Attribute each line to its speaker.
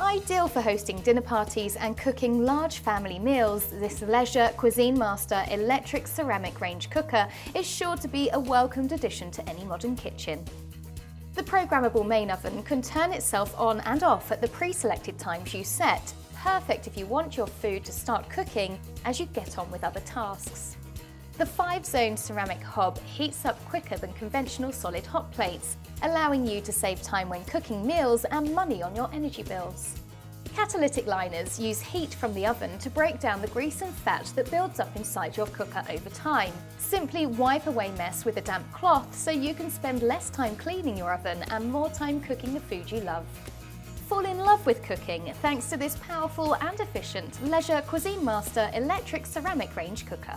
Speaker 1: Ideal for hosting dinner parties and cooking large family meals, this Leisure Cuisinemaster electric ceramic range cooker is sure to be a welcomed addition to any modern kitchen. The programmable main oven can turn itself on and off at the pre-selected times you set, perfect if you want your food to start cooking as you get on with other tasks. The 5-zone ceramic hob heats up quicker than conventional solid hot plates, allowing you to save time when cooking meals and money on your energy bills. Catalytic liners use heat from the oven to break down the grease and fat that builds up inside your cooker over time. Simply wipe away mess with a damp cloth so you can spend less time cleaning your oven and more time cooking the food you love. Fall in love with cooking thanks to this powerful and efficient Leisure Cuisinemaster electric ceramic range cooker.